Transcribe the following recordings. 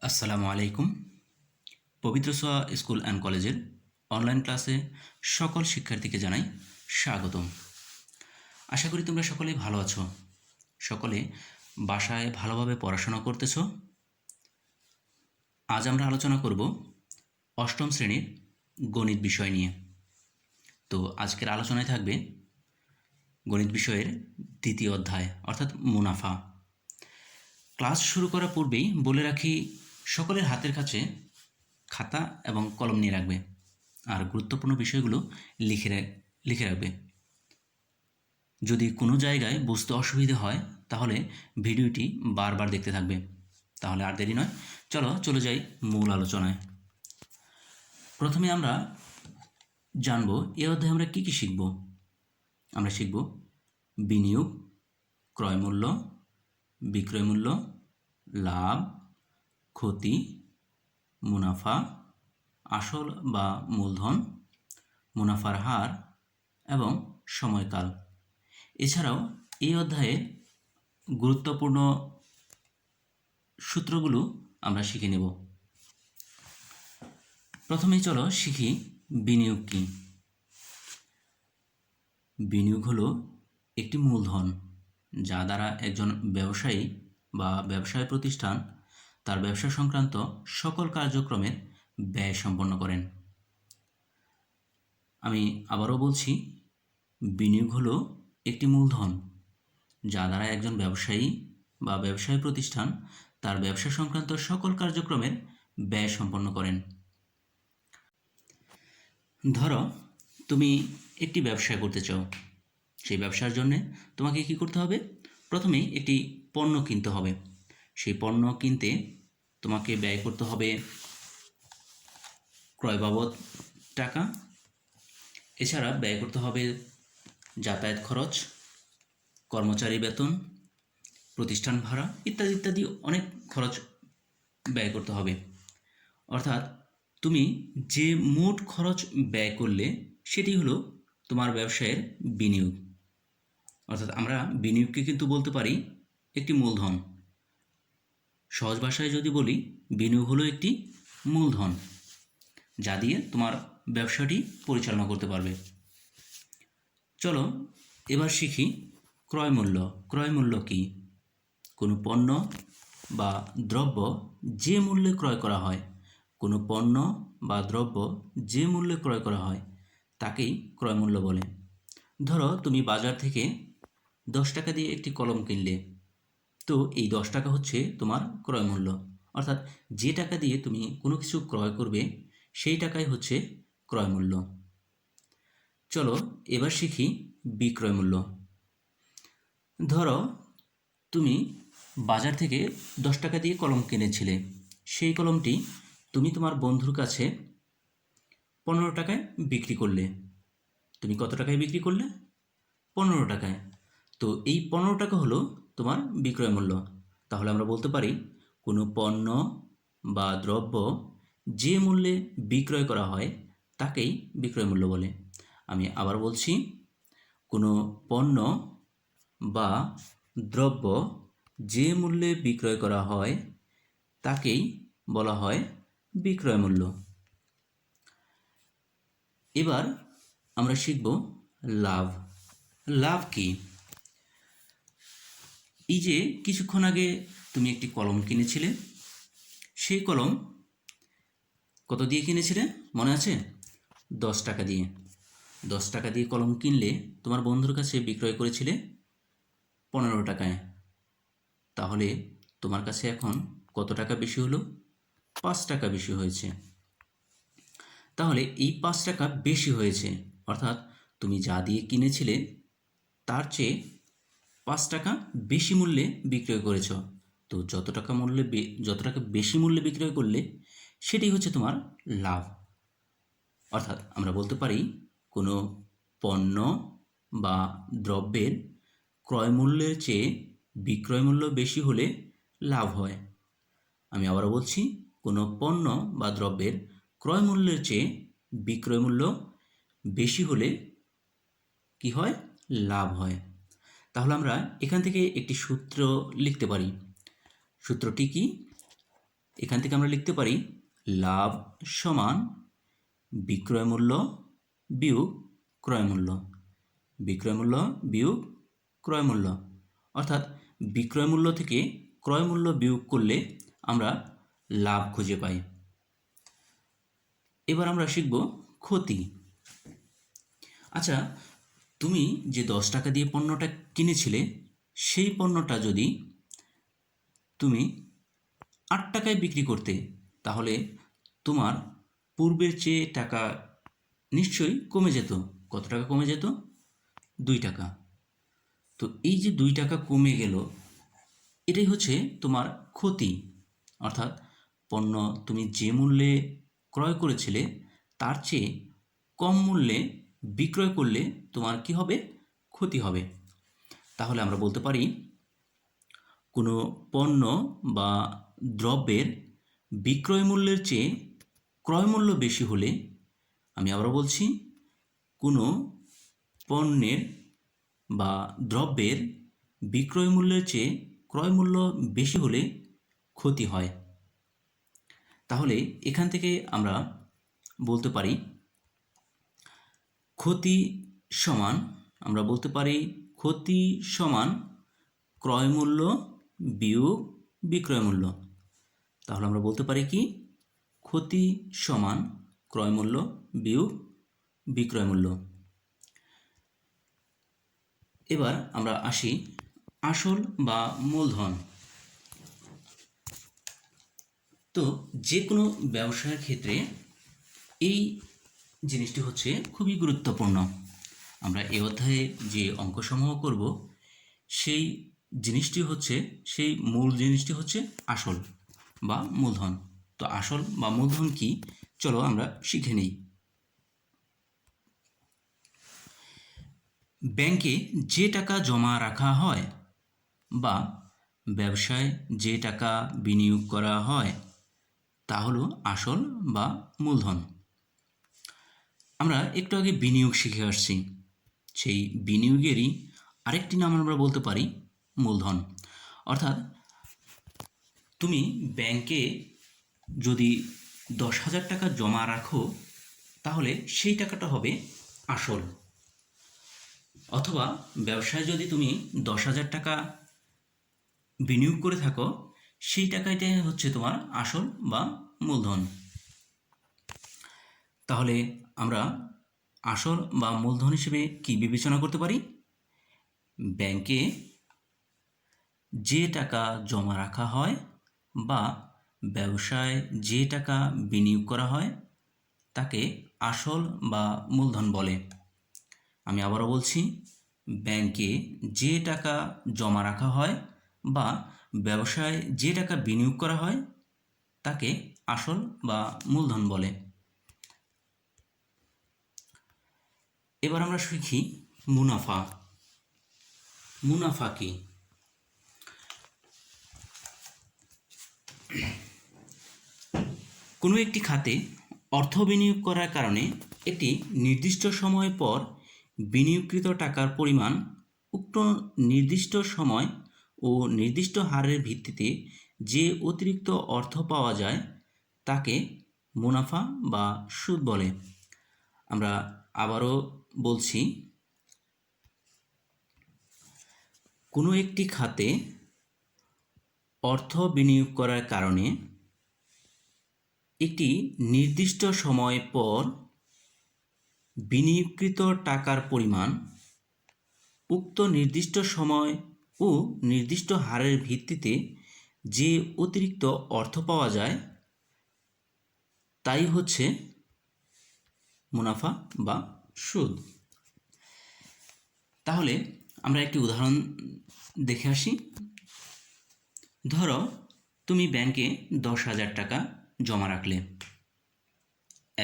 আসসালামু আলাইকুম। পবিত্র সোয়া স্কুল অ্যান্ড কলেজের অনলাইন ক্লাসে সকল শিক্ষার্থীকে জানাই স্বাগতম। আশা করি তোমরা সকলেই ভালো আছো। সকলে বাসায় ভালোভাবে পড়াশোনা করতেছো। আজ আমরা আলোচনা করব অষ্টম শ্রেণীর গণিত বিষয় নিয়ে। তো আজকের আলোচনায় থাকবে গণিত বিষয়ের দ্বিতীয় অধ্যায় অর্থাৎ মুনাফা। ক্লাস শুরু করার পূর্বেই বলে রাখি, সকলের হাতের কাছে খাতা এবং কলম নিয়ে রাখবে আর গুরুত্বপূর্ণ বিষয়গুলো লিখে রাখবে। যদি কোনো জায়গায় বুঝতে অসুবিধে হয় তাহলে ভিডিওটি বারবার দেখতে থাকবে। তাহলে আর দেরি নয়, চলে যাই মূল আলোচনায়। প্রথমে আমরা জানব এই অধ্যায়ে আমরা কী কী শিখব। আমরা শিখব বিনিয়োগ, ক্রয়মূল্য, বিক্রয়মূল্য, লাভ, ক্ষতি, মুনাফা, আসল বা মূলধন, মুনাফার হার এবং সময়কাল। এছাড়াও এই অধ্যায়ে গুরুত্বপূর্ণ সূত্রগুলো আমরা শিখে নেব। প্রথমেই চলো শিখি বিনিয়োগ কী। বিনিয়োগ হলো একটি মূলধন যা দ্বারা একজন ব্যবসায়ী বা ব্যবসায় প্রতিষ্ঠান তার ব্যবসা সংক্রান্ত সকল কার্যক্রমের ব্যয় সম্পন্ন করেন। আমি আবারও বলছি, বিনিয়োগ হলো একটি মূলধন যা দ্বারা একজন ব্যবসায়ী বা ব্যবসায় প্রতিষ্ঠান তার ব্যবসা সংক্রান্ত সকল কার্যক্রমের ব্যয় সম্পন্ন করেন। ধরো তুমি একটি ব্যবসা করতে চাও। সেই ব্যবসার জন্যে তোমাকে কি করতে হবে? প্রথমেই একটি পণ্য কিনতে হবে। সেই পণ্য কিনতে তোমাকে ব্যয় করতে হবে ক্রয় বাবদ টাকা। এছাড়া ব্যয় করতে হবে যাতায়াত খরচ, কর্মচারী বেতন, প্রতিষ্ঠান ভাড়া ইত্যাদি ইত্যাদি অনেক খরচ ব্যয় করতে হবে। অর্থাৎ তুমি যে মোট খরচ ব্যয় করলে সেটি হলো তোমার ব্যবসায়ের বিনিয়োগ। অর্থাৎ আমরা বিনিয়োগকে কিন্তু বলতে পারি একটি মূলধন। সহজ ভাষায় যদি বলি, বিনিয়োগ হলো একটি মূলধন যা দিয়ে তোমার ব্যবসাটি পরিচালনা করতে পারবে। চলো এবার শিখি ক্রয়মূল্য। ক্রয়মূল্য কী? কোনো পণ্য বা দ্রব্য যে মূল্যে ক্রয় করা হয়, কোনো পণ্য বা দ্রব্য যে মূল্যে ক্রয় করা হয় তাকেই ক্রয়মূল্য বলে। ধরো তুমি বাজার থেকে 10 টাকা দিয়ে একটি কলম কিনলে, তো এই 10 টাকা হচ্ছে তোমার ক্রয়মূল্য। অর্থাৎ যে টাকা দিয়ে তুমি কোনো কিছু ক্রয় করবে সেই টাকাই হচ্ছে ক্রয়মূল্য। চলো এবার শিখি বিক্রয়মূল্য। ধরো তুমি বাজার থেকে 10 টাকা দিয়ে কলম কিনেছিলে। সেই কলমটি তুমি তোমার বন্ধুর কাছে 15 টাকায় বিক্রি করলে। তুমি কত টাকায় বিক্রি করলে? 15 টাকায়। তো এই 15 টাকা হলো তোমার বিক্রয় মূল্য। তাহলে আমরা বলতে পারি কোনো পণ্য বা দ্রব্য যে মূল্যে বিক্রয় করা হয় তাকেই বিক্রয় মূল্য বলে। আমি আবার বলছি, কোনো পণ্য বা দ্রব্য যে মূল্যে বিক্রয় করা হয় তাকেই বলা হয় বিক্রয় মূল্য। এবার আমরা শিখব লাভ। লাভ কি? এই যে কিছুক্ষণ আগে তুমি একটি কলম কিনেছিলে, সেই কলম কত দিয়ে কিনেছিলে মনে আছে? 10 টাকা দিয়ে। 10 টাকা দিয়ে কলম কিনলে তোমার বন্ধুর কাছে বিক্রয় করেছিলে 15 টাকায়। তাহলে তোমার কাছে এখন কত টাকা বেশি হলো? 5 টাকা বেশি হয়েছে। তাহলে এই 5 টাকা বেশি হয়েছে, অর্থাৎ তুমি যা দিয়ে কিনেছিলে তার চেয়ে 5 টাকা বেশি মূল্যে বিক্রয় করেছ। তো যত টাকা বেশি মূল্যে বিক্রয় করলে সেটি হচ্ছে তোমার লাভ। অর্থাৎ আমরা বলতে পারি কোনো পণ্য বা দ্রব্যের ক্রয় মূল্যের চেয়ে বিক্রয় মূল্য বেশি হলে লাভ হয়। আমি আবারও বলছি, কোনো পণ্য বা দ্রব্যের ক্রয় মূল্যের চেয়ে বিক্রয় মূল্য বেশি হলে কি হয়? লাভ হয়। তাহলে আমরা এখান থেকে একটি সূত্র লিখতে পারি। সূত্রটি কি? এখান থেকে আমরা লিখতে পারি লাভ সমান বিক্রয় মূল্য বিয়োগ ক্রয় মূল্য, বিক্রয় মূল্য বিয়োগ ক্রয় মূল্য, অর্থাৎ বিক্রয় মূল্য থেকে ক্রয় মূল্য বিয়োগ করলে আমরা লাভ খুঁজে পাই। এবার আমরা শিখব ক্ষতি। আচ্ছা, তুমি যে 10 টাকা দিয়ে পণ্যটা কিনেছিলে সেই পণ্যটা যদি তুমি 8 টাকায় বিক্রি করতে, তাহলে তোমার পূর্বের চেয়ে টাকা নিশ্চয়ই কমে যেত। কত টাকা কমে যেত? 2 টাকা। তো এই যে 2 টাকা কমে গেল, এটাই হচ্ছে তোমার ক্ষতি। অর্থাৎ পণ্য তুমি যে মূল্যে ক্রয় করেছিলে তার চেয়ে কম মূল্যে বিক্রয় করলে তোমার কি হবে? ক্ষতি হবে। তাহলে আমরা বলতে পারি কোনো পণ্য বা দ্রব্যের বিক্রয় মূল্যের চেয়ে ক্রয় মূল্য বেশি হলে, আমি আবারও বলছি, কোনো পণ্যের বা দ্রব্যের বিক্রয় মূল্যের চেয়ে ক্রয় মূল্য বেশি হলে ক্ষতি হয়। তাহলে এখান থেকে আমরা বলতে পারি ক্ষতি সমান, আমরা বলতে পারি ক্ষতি সমান ক্রয় মূল্য বিয়োগ বিক্রয় মূল্য। তাহলে আমরা বলতে পারি কি? ক্ষতি সমান ক্রয় মূল্য বিয়োগ বিক্রয় মূল্য। এবার আমরা আসি আসল বা মূলধন। তো যে কোনো ব্যবসায়ের ক্ষেত্রে এই জিনিসটি হচ্ছে খুবই গুরুত্বপূর্ণ। আমরা এই অধ্যায়ে যে অঙ্কসমূহ করব সেই জিনিসটি হচ্ছে, সেই মূল জিনিসটি হচ্ছে আসল বা মূলধন। তো আসল বা মূলধন কি, চলো আমরা শিখে নিই। ব্যাংকে যে টাকা জমা রাখা হয় বা ব্যবসায় যে টাকা বিনিয়োগ করা হয় তা হলো আসল বা মূলধন। আমরা একটু আগে বিনিয়োগ শিখে আসছি, সেই বিনিয়োগেরই আরেকটি নাম আমরা বলতে পারি মূলধন। অর্থাৎ তুমি ব্যাংকে যদি 10,000 টাকা জমা রাখো তাহলে সেই টাকাটা হবে আসল। অথবা ব্যবসায় যদি তুমি 10,000 টাকা বিনিয়োগ করে থাকো সেই টাকাটাই হচ্ছে তোমার আসল বা মূলধন। তাহলে আমরা আসল বা মূলধন হিসেবে কি বিবেচনা করতে পারি? ব্যাংকে যে টাকা জমা রাখা হয় বা ব্যবসায় যে টাকা বিনিয়োগ করা হয় তাকে আসল বা মূলধন বলে। আমি আবারও বলছি, ব্যাংকে যে টাকা জমা রাখা হয় বা ব্যবসায় যে টাকা বিনিয়োগ করা হয় তাকে আসল বা মূলধন বলে। এবার আমরা শিখি মুনাফা। মুনাফা কি? কোনো একটি খাতে অর্থ বিনিয়োগ করার কারণে একটি নির্দিষ্ট সময় পর বিনিয়োগকৃত টাকার পরিমাণ উক্ত নির্দিষ্ট সময় ও নির্দিষ্ট হারের ভিত্তিতে যে অতিরিক্ত অর্থ পাওয়া যায় তাকে মুনাফা বা সুদ বলে। আমরা আবারও বলছি, কোনো একটি খাতে অর্থ বিনিয়োগ করার কারণে একটি নির্দিষ্ট সময় পর বিনিয়োগকৃত টাকার পরিমাণ উক্ত নির্দিষ্ট সময় ও নির্দিষ্ট হারের ভিত্তিতে যে অতিরিক্ত অর্থ পাওয়া যায় তাই হচ্ছে মুনাফা বা সুদ। তাহলে আমরা একটি উদাহরণ দেখে আসি। ধরো তুমি ব্যাংকে 10,000 টাকা জমা রাখলে।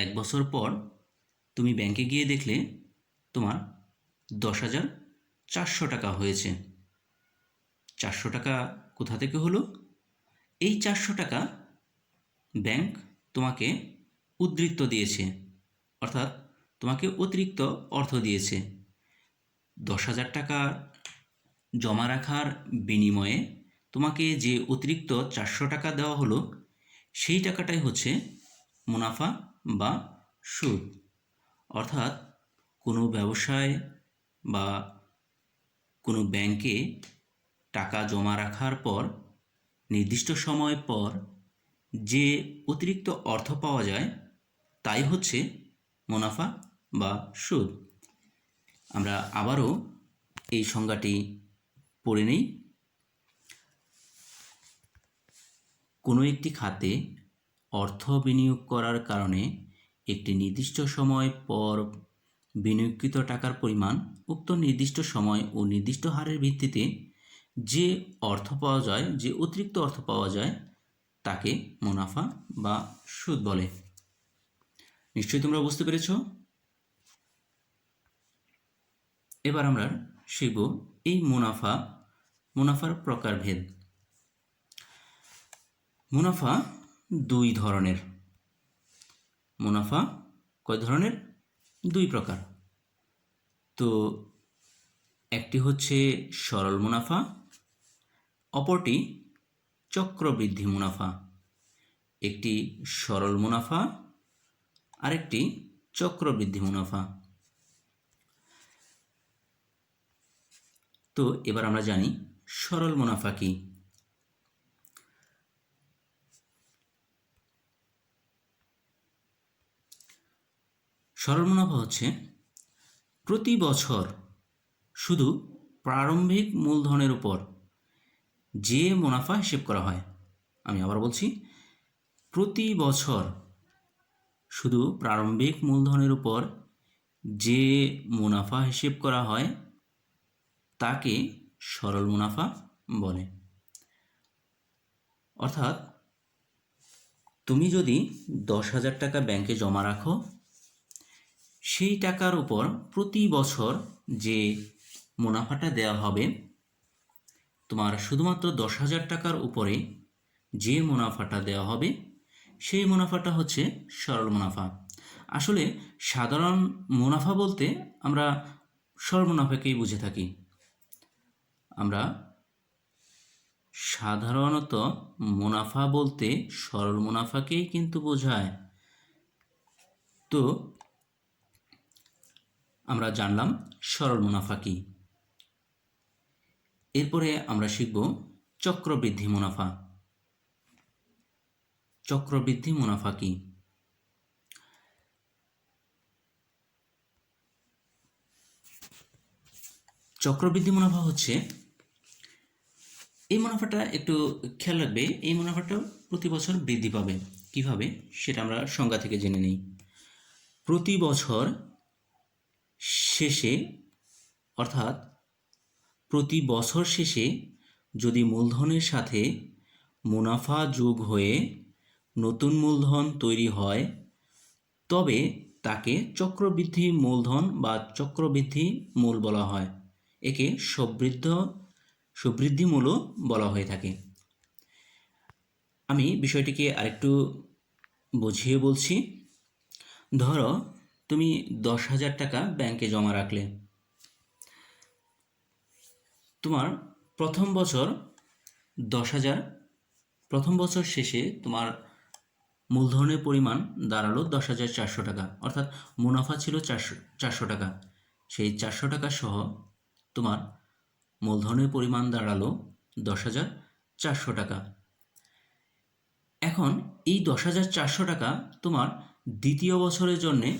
1 বছর পর তুমি ব্যাংকে গিয়ে দেখলে তোমার 10,400 টাকা হয়েছে। 400 টাকা কোথা থেকে হলো? এই 400 টাকা ব্যাংক তোমাকে উদ্ধৃত্ত দিয়েছে, অর্থাৎ তোমাকে অতিরিক্ত অর্থ দিয়েছে। 10,000 টাকা জমা রাখার বিনিময়ে তোমাকে যে অতিরিক্ত 400 টাকা দেওয়া হলো সেই টাকাটাই হচ্ছে মুনাফা বা সুদ। অর্থাৎ কোনো ব্যবসায় বা কোনো ব্যাংকে টাকা জমা রাখার পর নির্দিষ্ট সময় পর যে অতিরিক্ত অর্থ পাওয়া যায় তাই হচ্ছে মুনাফা বা সুদ। আমরা আবারও এই সংজ্ঞাটি পড়ে নেই। কোনো একটি খাতে অর্থ বিনিয়োগ করার কারণে একটি নির্দিষ্ট সময় পর বিনিয়োগকৃত টাকার পরিমাণ উক্ত নির্দিষ্ট সময় ও নির্দিষ্ট হারের ভিত্তিতে যে অর্থ পাওয়া যায়, যে অতিরিক্ত অর্থ পাওয়া যায় তাকে মুনাফা বা সুদ বলে। নিশ্চয়ই তোমরা বুঝতে পেরেছ। এবার আমরা শিখব এই মুনাফার প্রকারভেদ। মুনাফা দুই ধরনের। মুনাফা কয় ধরনের? দুই প্রকার। তো একটি হচ্ছে সরল মুনাফা, অপরটি চক্রবৃদ্ধি মুনাফা। একটি সরল মুনাফা, আরেকটি চক্রবৃদ্ধি মুনাফা। তো এবার আমরা জানি সরল মুনাফা কি। সরল মুনাফা হচ্ছে প্রতি বছর শুধু প্রারম্ভিক মূলধনের উপর যে মুনাফা হিসেব করা হয়। আমি আবার বলছি, প্রতি বছর শুধু প্রারম্ভিক মূলধনের উপর যে মুনাফা হিসেব করা হয় তাকে সরল মুনাফা বলে। অর্থাৎ তুমি যদি 10,000 টাকা ব্যাংকে জমা রাখো, সেই টাকার উপর প্রতি বছর যে মুনাফাটা দেওয়া হবে, তোমার শুধুমাত্র 10,000 টাকার উপরে যে মুনাফাটা দেওয়া হবে সেই মুনাফাটা হচ্ছে সরল মুনাফা। আসলে সাধারণ মুনাফা বলতে আমরা সরল মুনাফাকেই বুঝে থাকি। আমরা সাধারণত মুনাফা বলতে সরল মুনাফাকেই কিন্তু বোঝায়। তো আমরা জানলাম সরল মুনাফা কি। এরপরে আমরা শিখব চক্রবৃদ্ধি মুনাফা। চক্রবৃদ্ধি মুনাফা কি? চক্রবৃদ্ধি মুনাফা হচ্ছে, এই মুনাফাটা একটু খেয়াল রাখবে, এই মুনাফাটা প্রতি বছর বৃদ্ধি পাবে। কিভাবে সেটা আমরা সংজ্ঞা থেকে জেনে নিই। প্রতি বছর শেষে, অর্থাৎ প্রতি বছর শেষে যদি মূলধনের সাথে মুনাফা যোগ হয়ে নতুন মূলধন তৈরি হয় তবে তাকে চক্রবৃদ্ধি মূলধন বা চক্রবৃদ্ধি মূল বলা হয়। একে সুবৃদ্ধি মূলও বলা হয়ে থাকে। আমি বিষয়টিকে আরেকটু বুঝিয়ে বলছি। ধরো তুমি 10,000 টাকা ব্যাংকে জমা রাখলে। তোমার প্রথম বছর শেষে তোমার মূলধনের পরিমাণ দাঁড়ালো 10,400 টাকা, অর্থাৎ মুনাফা ছিল 400 টাকা। সেই 400 টাকা সহ তোমার মূলধনের পরিমাণ দাঁড়ালো 10,400 টাকা। এখন এই 10,400 টাকা তোমার দ্বিতীয় বছরের জন্যে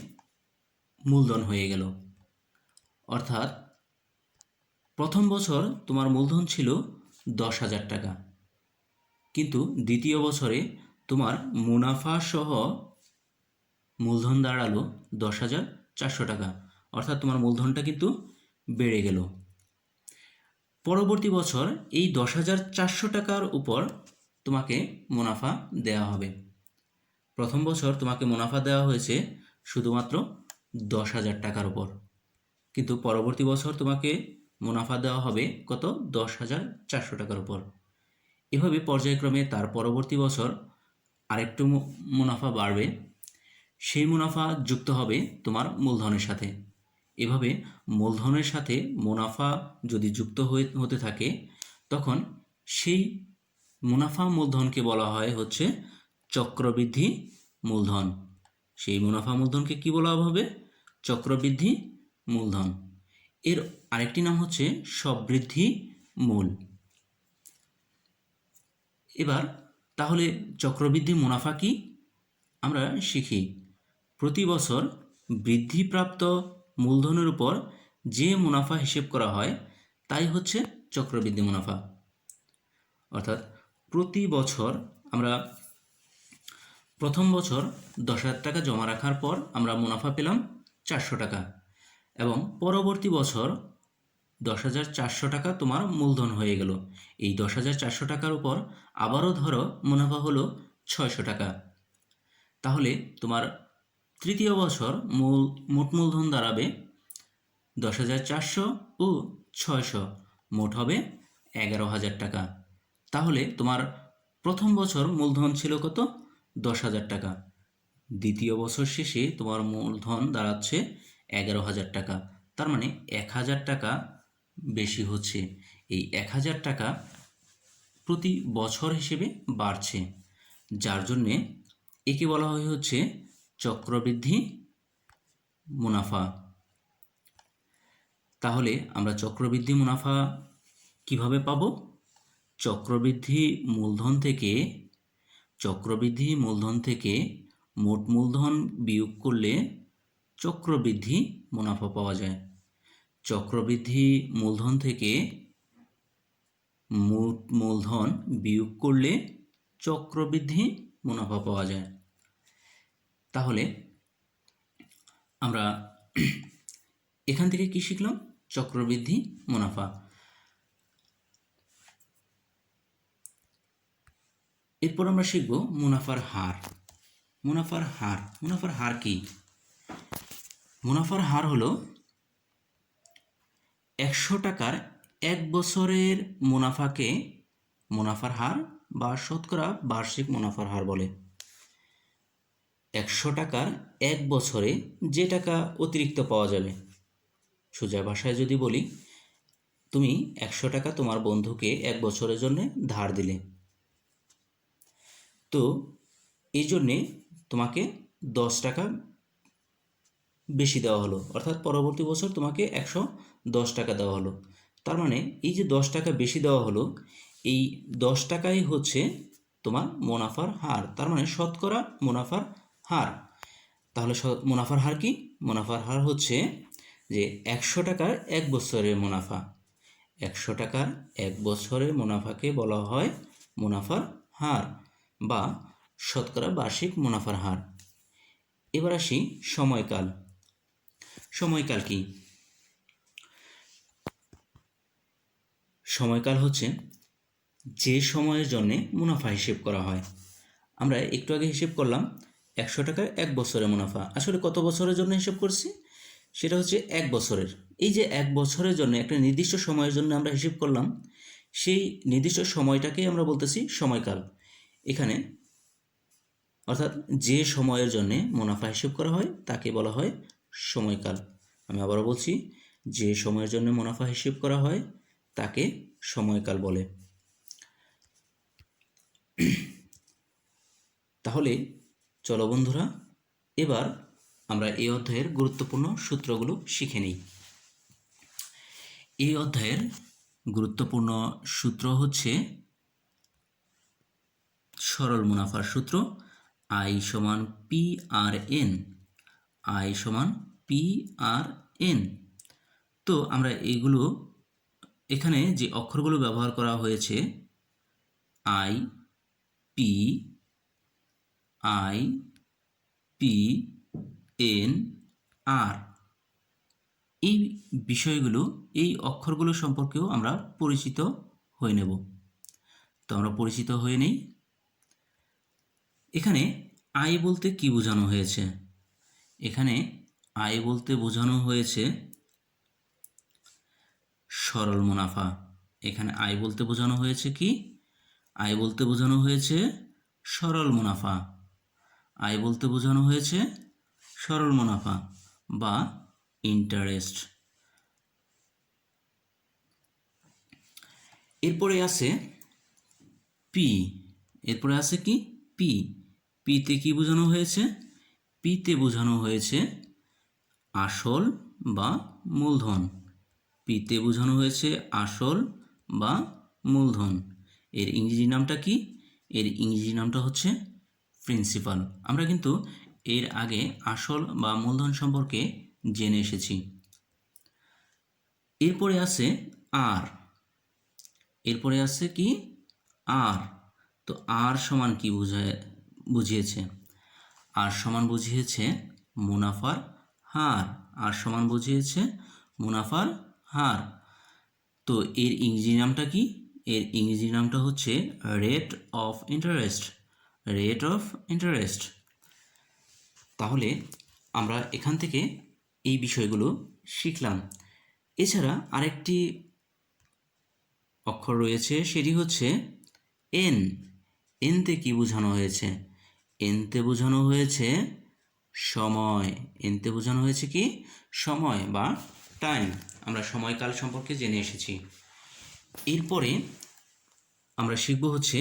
মূলধন হয়ে গেল। অর্থাৎ প্রথম বছর তোমার মূলধন ছিল 10,000 টাকা, কিন্তু দ্বিতীয় বছরে তোমার মুনাফা সহ মূলধন দাঁড়ালো 10,400 টাকা, অর্থাৎ তোমার মূলধনটা কিন্তু বেড়ে গেল। পরবর্তী বছর এই 10,400 টাকার উপর তোমাকে মুনাফা দেওয়া হবে। প্রথম বছর তোমাকে মুনাফা দেওয়া হয়েছে শুধুমাত্র 10,000 টাকার উপর, কিন্তু পরবর্তী বছর তোমাকে মুনাফা দেওয়া হবে কত? 10,400 টাকার উপর। এভাবে পর্যায়ক্রমে তার পরবর্তী বছর আরেকটু মুনাফা বাড়বে, সেই মুনাফা যুক্ত হবে তোমার মূলধনের সাথে। এভাবে মূলধনের সাথে মুনাফা যদি যুক্ত হতে থাকে তখন সেই মুনাফা মূলধনকে বলা হয় হচ্ছে চক্রবৃদ্ধি মূলধন। সেই মুনাফা মূলধনকে কি বলা হবে? চক্রবৃদ্ধি মূলধন। এর আরেকটি নাম হচ্ছে সবৃদ্ধি মূল। এবার তাহলে চক্রবৃদ্ধি মুনাফা কি আমরা শিখি। প্রতি বছর বৃদ্ধিপ্রাপ্ত মূলধনের উপর যে মুনাফা হিসেব করা হয় তাই হচ্ছে চক্রবৃদ্ধি মুনাফা। অর্থাৎ প্রতি বছর আমরা প্রথম বছর 10,000 টাকা জমা রাখার পর আমরা মুনাফা পেলাম 400 টাকা, এবং পরবর্তী বছর 10,400 টাকা তোমার মূলধন হয়ে গেল। এই 10,400 টাকার উপর আবারও ধরো মুনাফা হলো 600 টাকা। তাহলে তোমার তৃতীয় বছর মোট মূলধন দাঁড়াবে 10,400 ও 600, মোট হবে 11,000 টাকা। তাহলে তোমার প্রথম বছর মূলধন ছিল কত? 10,000 টাকা। দ্বিতীয় বছর শেষে তোমার মূলধন দাঁড়াচ্ছে 11,000 টাকা। তার মানে 1,000 টাকা বেশি হচ্ছে। এই 1,000 টাকা প্রতি বছর হিসেবে বাড়ছে, যার জন্যে একে বলা হয় হচ্ছে চক্রবৃদ্ধি মুনাফা। তাহলে আমরা চক্রবৃদ্ধি মুনাফা কিভাবে পাব? চক্রবৃদ্ধি মূলধন থেকে মোট মূলধন বিয়োগ করলে চক্রবৃদ্ধি মুনাফা পাওয়া যায়। চক্রবৃদ্ধি মূলধন থেকে মোট মূলধন বিয়োগ করলে চক্রবৃদ্ধি মুনাফা পাওয়া যায়। তাহলে আমরা এখান থেকে কি শিখলাম? চক্রবৃদ্ধি মুনাফা। এরপর আমরা শিখব মুনাফার হার। মুনাফার হার কি? মুনাফার হার হলো 100 টাকার এক বছরের মুনাফাকে মুনাফার হার বা শতকরা বার্ষিক মুনাফার হার বলে। 100 টাকার এক বছরে যে টাকা অতিরিক্ত পাওয়া যাবে, সোজা ভাষায় যদি বলি, তুমি 100 টাকা তোমার বন্ধুকে এক বছরের জন্য ধার দিলে, তো এই জন্যে তোমাকে 10 টাকা বেশি দেওয়া হলো, অর্থাৎ পরবর্তী বছর তোমাকে 110 টাকা দেওয়া হলো। তার মানে এই যে 10 টাকা বেশি দেওয়া হলো, এই 10 টাকাই হচ্ছে তোমার মুনাফার হার, তার মানে শতকরা মুনাফার হার। তাহলে মুনাফার হার কি? মুনাফার হার হচ্ছে যে 100 টাকার এক বছরের মুনাফা। 100 টাকার এক বছরের মুনাফাকে বলা হয় মুনাফার হার বা শতকরা বার্ষিক মুনাফার হার। এবার আসি সময়কাল। সময়কাল কি? সময়কাল হচ্ছে যে সময়ের জন্য মুনাফা হিসেব করা হয়। আমরা একটু আগে হিসেব করলাম 100 টাকার এক বছরের মুনাফা। আসলে কত বছরের জন্য হিসেব করছি? সেটা হচ্ছে এক বছরের। এই যে এক বছরের জন্য একটা নির্দিষ্ট সময়ের জন্য আমরা হিসেব করলাম, সেই নির্দিষ্ট সময়টাকেই আমরা বলতেছি সময়কাল। এখানে অর্থাৎ যে সময়ের জন্য মুনাফা হিসেব করা হয় তাকে বলা হয় সময়কাল। আমি আবারও বলছি, যে সময়ের জন্য মুনাফা হিসেব করা হয় তাকে সময়কাল বলে। তাহলে চলো বন্ধুরা, এবার আমরা এই অধ্যায়ের গুরুত্বপূর্ণ সূত্রগুলো শিখে নিই। এই অধ্যায়ের গুরুত্বপূর্ণ সূত্র হচ্ছে সরল মুনাফার সূত্র, I সমান PRN। I সমান PRN। তো আমরা এইগুলো এখানে যে অক্ষরগুলো ব্যবহার করা হয়েছে, I, P, N, R, এই বিষয়গুলো, এই অক্ষরগুলো সম্পর্কেও আমরা পরিচিত হয়ে নেব। তো আমরা পরিচিত হয়ে নেই। এখানে I বলতে কি বোঝানো হয়েছে? এখানে I বলতে বোঝানো হয়েছে সরল মুনাফা। এখানে I বলতে বোঝানো হয়েছে কি? I বলতে বোঝানো হয়েছে সরল মুনাফা। I বলতে বোঝানো হয়েছে সরল মুনাফা বা ইন্টারেস্ট। এরপরে আছে P। এরপরে আছে কি? P। পিতে কি বোঝানো হয়েছে? পিতে বোঝানো হয়েছে আসল বা মূলধন। পিতে বোঝানো হয়েছে আসল বা মূলধন। এর ইংরেজি নামটা কি? এর ইংরেজি নামটা হচ্ছে প্রিন্সিপাল। আমরা কিন্তু এর আগে আসল বা মূলধন সম্পর্কে জেনে এসেছি। এরপরে আছে আর। এরপরে আছে কি? আর। তো আর সমান কি বুঝিয়েছে? আর সমান বুঝিয়েছে মুনাফার হার। আর সমান বুঝিয়েছে মুনাফার হার। তো এর ইংরেজি নামটা কি? এর ইংরেজি নামটা হচ্ছে rate of interest. Rate of interest. তাহলে আমরা এখান থেকে এই বিষয়গুলো শিখলাম। এছাড়া আরেকটি অক্ষর রয়েছে, সেটি হচ্ছে এন। এনতে কি বোঝানো হয়েছে? এনতে বোঝানো হয়েছে সময়। এনতে বোঝানো হয়েছে কি? সময় বা টাইম। আমরা সময়কাল সম্পর্কে জেনে এসেছি। এরপরে আমরা শিখব হচ্ছে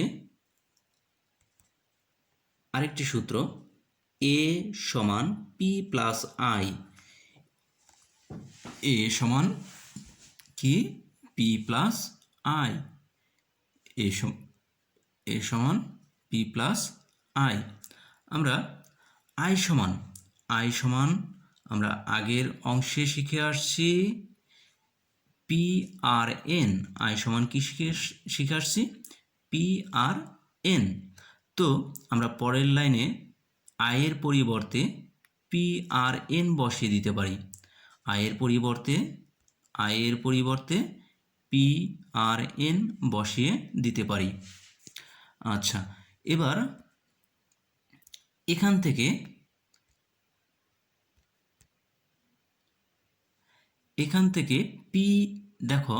আরেকটি সূত্র, এ সমান পি প্লাস আই। এ সমান কি? P plus I. এ সমান পি প্লাস আই। আমরা আই সমান আমরা আগের অংশে শিখে আসছি পি আর এন। আই সমান কি শিখে আসছি? P R N. তো আমরা পরের লাইনে আয়ের পরিবর্তে পি আর এন বসিয়ে দিতে পারি। আয়ের পরিবর্তে পি আর এন বসিয়ে দিতে পারি। আচ্ছা, এবার এখান থেকে পি, দেখো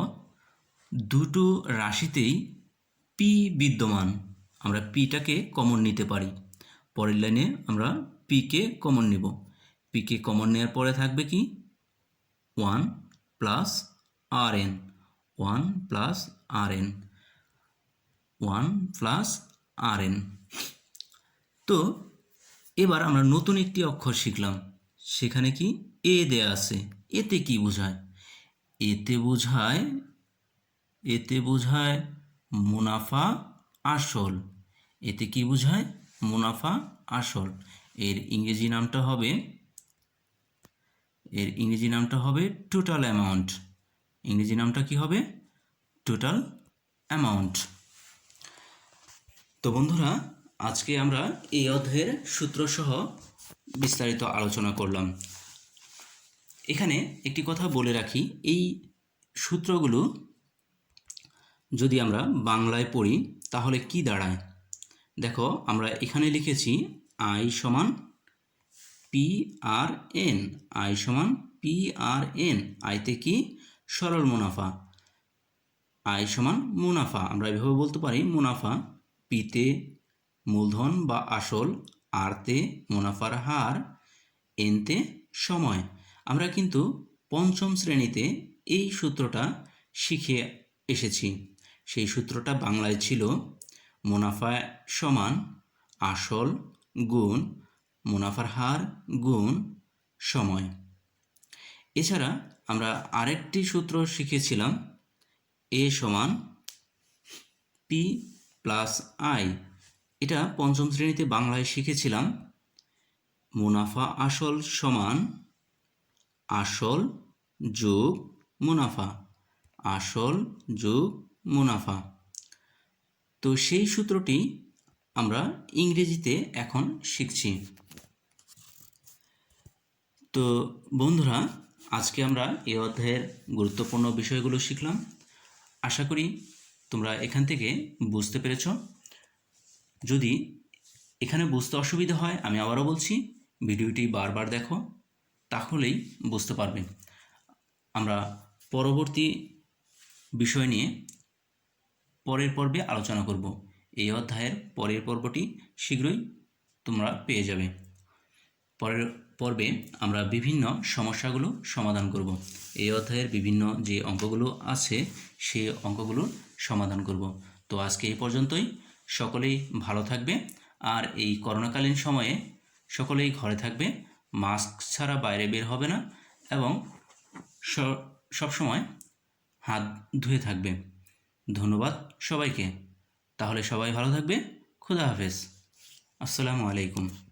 দুটো রাশিতেই পি বিদ্যমান। আমরা পিটাকে কমন নিতে পারি। পরের লাইনে আমরা পিকে কমন নেব। পিকে কমন নেওয়ার পরে থাকবে কি? 1 প্লাস আর এন। 1 প্লাস আর এন। 1 প্লাস আর এন। তো এবার আমরা নতুন একটি অক্ষর শিখলাম। সেখানে কি? এ দেয়া আছে। এতে কি বোঝায়? এতে বোঝায় মুনাফা আসল। এতে কি বোঝায়? মুনাফা আসল। এর ইংরেজি নামটা হবে টোটাল অ্যামাউন্ট। ইংরেজি নামটা কি হবে? Total amount. তো বন্ধুরা, আজকে আমরা এই অধ্যায়ের সূত্রসহ বিস্তারিত আলোচনা করলাম। এখানে একটি কথা বলে রাখি, এই সূত্রগুলো যদি আমরা বাংলায় পড়ি তাহলে কি দাঁড়ায়? দেখো, আমরা এখানে লিখেছি আই সমান পি আর এন। আই সমান পি আর এন। আইতে কি? সরল মুনাফা। আই সমান মুনাফা। আমরা এভাবে বলতে পারি মুনাফা। পিতে মূলধন বা আসল, আরতে মুনাফার হার, এনতে সময়। আমরা কিন্তু পঞ্চম শ্রেণীতে এই সূত্রটা শিখে এসেছি। সেই সূত্রটা বাংলায় ছিল মুনাফা সমান আসল গুণ মুনাফার হার গুণ সময়। এছাড়া আমরা আরেকটি সূত্র শিখেছিলাম, এ সমান পি প্লাস আই। এটা পঞ্চম শ্রেণীতে বাংলায় শিখেছিলাম। মুনাফা আসল সমান আসল যোগ মুনাফা। আসল যোগ মুনাফা। তো সেই সূত্রটি আমরা ইংরেজিতে এখন শিখছি। তো বন্ধুরা, আজকে আমরা এই অধ্যায়ের গুরুত্বপূর্ণ বিষয়গুলো শিখলাম। আশা করি তোমরা এখান থেকে বুঝতে পেরেছ। যদি এখানে বুঝতে অসুবিধা হয়, আমি আবারও বলছি, ভিডিওটি বারবার দেখো, তাহলেই বুঝতে পারবে। আমরা পরবর্তী বিষয় নিয়ে পরের পর্বে আলোচনা করব। এই অধ্যায়ের পরের পর্বটি শীঘ্রই তোমরা পেয়ে যাবে। পরের পর্বে আমরা বিভিন্ন সমস্যাগুলো সমাধান করব। এই অধ্যায়ের বিভিন্ন যে অঙ্কগুলো আছে সেই অঙ্কগুলো সমাধান করব। তো আজকে এই পর্যন্তই। সকলেই ভালো থাকবে। আর এই করোনাকালীন সময়ে সকলেই ঘরে থাকবে, মাস্ক ছাড়া বাইরে বের হবে না এবং সবসময় হাত ধুয়ে থাকবে। ধন্যবাদ সবাইকে। তাহলে সবাই ভালো থাকবে। খুদা হাফেজ। আসসালামু আলাইকুম।